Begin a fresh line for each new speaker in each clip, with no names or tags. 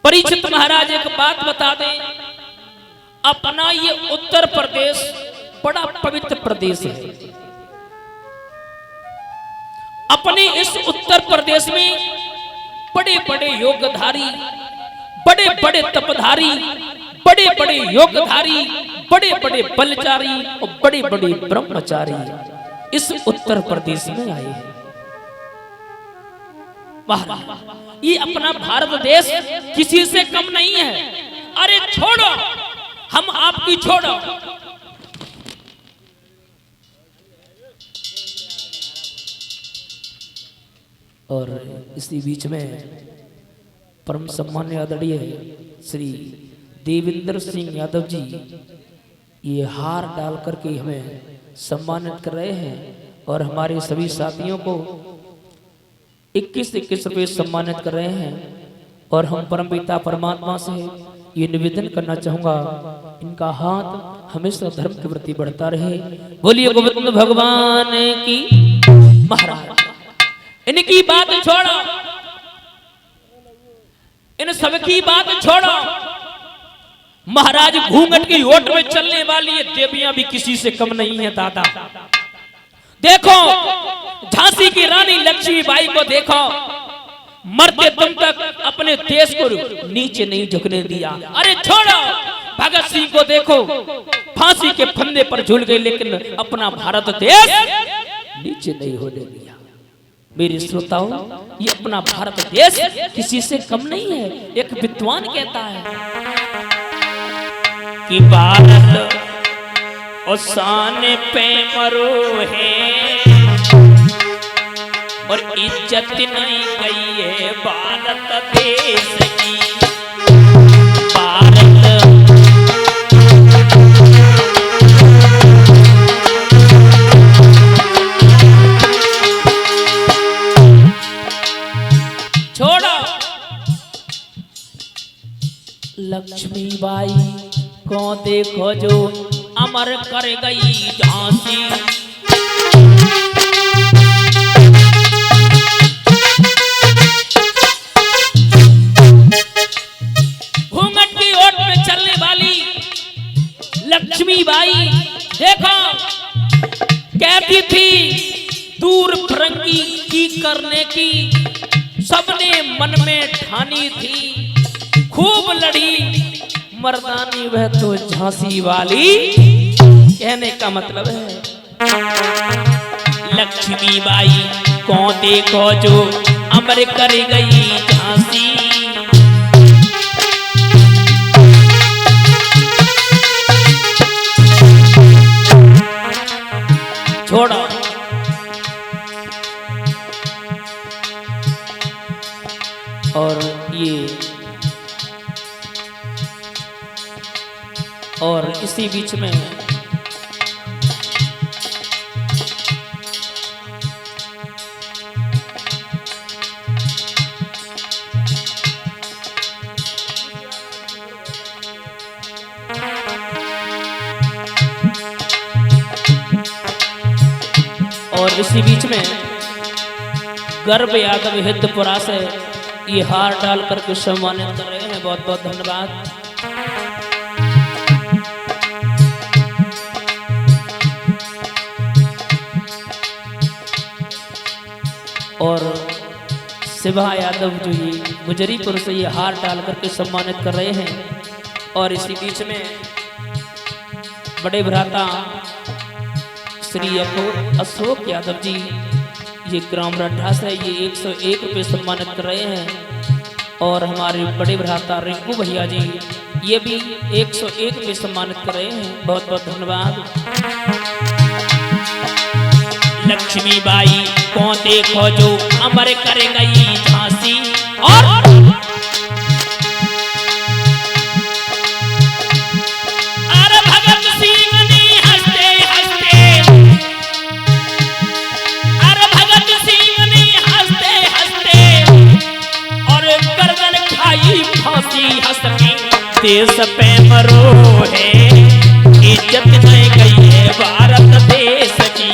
परीक्षित महाराज एक बात बता दें, अपना ये उत्तर प्रदेश बड़ा पवित्र प्रदेश है। अपने इस उत्तर प्रदेश में बड़े बड़े योगधारी, बड़े बड़े तपधारी, बड़े बड़े योगधारी, बड़े बड़े बलचारी और बड़े बड़े ब्रह्मचारी इस उत्तर प्रदेश में आए हैं। ये अपना भारत देश किसी से कम नहीं है। अरे छोड़ो, हम आपकी छोड़ो, और इसी बीच में परम सम्मान्य आदरणीय श्री देवेंद्र सिंह यादव जी ये हार डाल करके हमें सम्मानित कर रहे हैं और हमारे सभी साथियों को 21-21 रुपये सम्मानित कर रहे हैं। और हम परमपिता परमात्मा से ये निवेदन करना चाहूंगा, इनका हाथ हमेशा धर्म के प्रति बढ़ता रहे। बोलिए गोविंद भगवान की। महाराज इनकी बात छोड़ो, इन सबकी बात छोड़ो। महाराज घूंघट की ओट में चलने वाली ये देवियां भी किसी से कम नहीं है दादा। देखो झांसी की रानी लक्ष्मीबाई को देखो, मरते दम तक अपने देश को नीचे नहीं झुकने दिया। अरे छोड़ो, भगत सिंह को देखो, फांसी के फंदे पर झूल गए लेकिन अपना भारत देश नीचे नहीं होने दिया। मेरे श्रोताओं, ये अपना भारत देश किसी से कम नहीं है। एक विद्वान कहता है कि भारत और शान पे मरो है और इज्जत नहीं गई है भारत देश की। भारत छोड़ो, लक्ष्मीबाई को देखो जो अमर कर गई झांसी। घूंघट की ओट में चलने वाली लक्ष्मीबाई देखो, कहती थी दूर फरंगी की करने की सबने मन में ठानी थी। खूब लड़ी मर्दानी वह तो झांसी वाली। कहने का मतलब है लक्ष्मीबाई को देखो जो अमर कर गई झांसी। छोड़ो, और इसी बीच में गर्भ यादव हितपुरा से ये हार डाल करके सम्मानित कर रहे हैं। बहुत बहुत धन्यवाद। और शिवा यादव जो ये गुजरीपुर से ये हार डाल करके सम्मानित कर रहे हैं। और इसी बीच में बड़े भ्राता श्री अशोक यादव जी ये ग्राम रड्ढा से ये 101 रुपये सम्मानित कर रहे हैं। और हमारे बड़े भ्राता रिंकू भैया जी ये भी 101 रुपये सम्मानित कर रहे हैं। बहुत बहुत धन्यवाद। लक्ष्मीबाई को देखो जो अमर कर गई झांसी। और अरे भगत सिंह ने हंसते हंसते, अरे भगत सिंह ने हंसते हंसते और गर्दन खाई फांसी हंस के। देश पे मरो है, इज्जत नहीं गई है भारत देश की।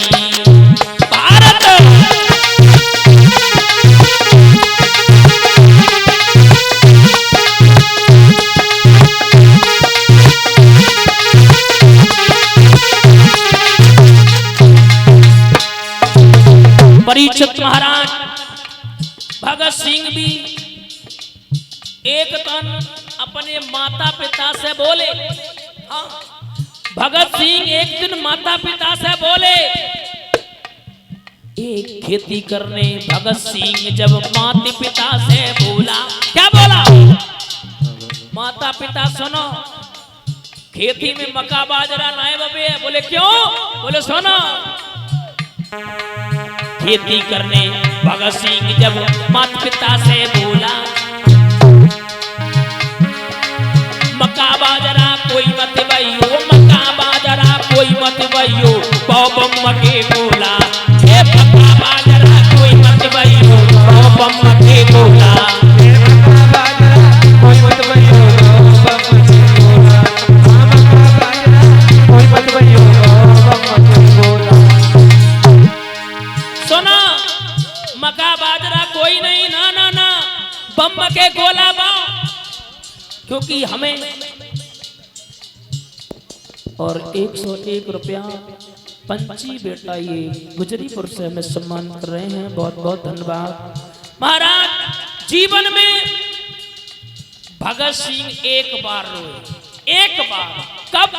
परीक्षित महाराज भगत सिंह भी एक दिन अपने माता पिता से बोले, हाँ, भगत सिंह एक दिन माता पिता से बोले, एक खेती करने भगत सिंह जब माता पिता से बोला, क्या बोला? माता पिता सुनो, खेती में मक्का बाजरा नाए बबे। बोले क्यों? बोले सुनो, खेती करने भगत सिंह जब माता पिता से बोला, मक्का बाजरा कोई मत बइयो, मक्का बाजरा कोई मत बइयो, बम के बोला, हे मक्का बाजरा कोई मत बइयो, बम के बोला, कोई मत बइयो, कोई मत बइयो, बम के बोला। सुना, मक्का बाजरा कोई नहीं, ना ना ना, बम के गोला बाओ, क्योंकि हमें और 101 रुपया पंची बेटा ये गुजरीपुर से हमें सम्मान कर रहे हैं, बहुत बहुत धन्यवाद। महाराज जीवन में भगत सिंह एक बार रोए, एक बार। कब?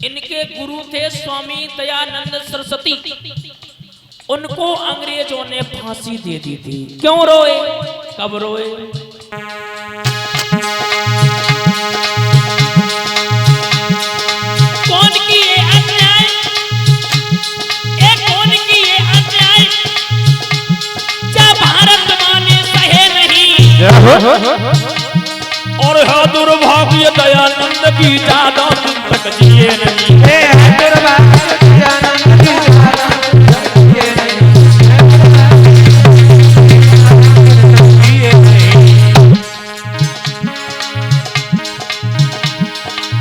इनके गुरु थे स्वामी दयानंद सरस्वती, उनको अंग्रेजों ने फांसी दे दी थी। क्यों रोए? कब रोए? कौन किए अन्याय? कौन किए अन्याय? जब भारत माने सहे नहीं, और है दुर्भाग्य दयानंद की ज्यादा दिन तक जिए नहीं, है दुर्भाग्य दयानंद की ज्यादा दिन तक जिए नहीं, जिए नहीं।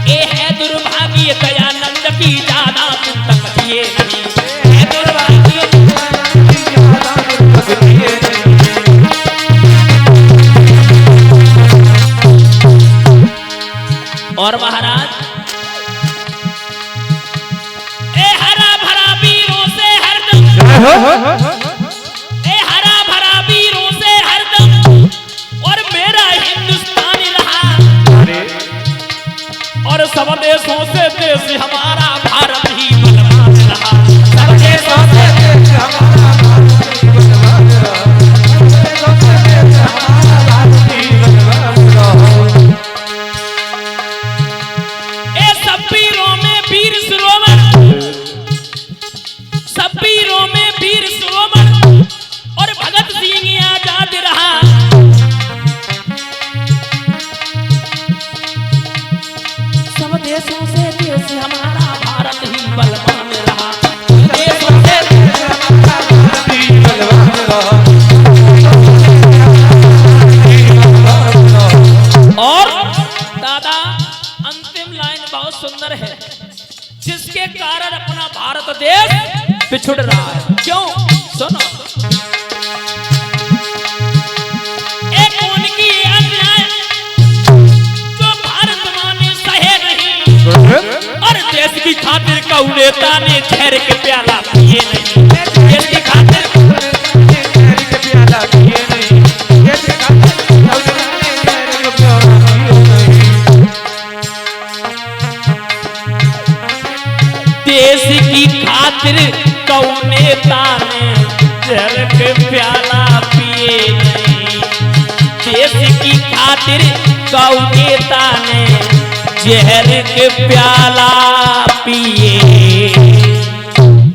ये है दुर्भाग्य दयानंद की ज्यादा दिन तक जिए नहीं, है दुर्भाग्य दयानंद की ज्यादा दिन तक जिए नहीं। और महाराज ए हरा भरा वीरों से हरदम, ए हरा भरा वीरों से हरदम, और मेरा हिंदुस्तान रहा, और सब देशों से देश हमारा भारत ही बलवान रहा, सब देशों से देश हमारा भारत ही बलवान रहा, सब देशों से देश हमारा भारत ही बलवान रहा। वीर शिरोमण, सब वीरों में वीर शिरोमण, और भगत सिंह आजाद रहा, सब देशों से देश हमारा भारत ही बलवान रहा, देशों से देश हमारा भारत ही बलवान रहा। और दादा अंतिम लाइन बहुत सुंदर है, जिसके कारण अपना भारत देश पिछड़ रहा है। क्यों? सुनो, एक उनकी अन्याय जो भारत माने सहे नहीं, और देश की खातिर कऊ नेता ने जहर के प्याला पिए नहीं, देश की खातिर जहर के प्याला पिए नहीं, देश की खातिर जहर के प्याला पिए नहीं। देश की खातिर कऊ नेता ने जहर के प्याला पिए नहीं, देश की खातिर कऊ नेता ने जहर के प्याला पिए।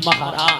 महाराज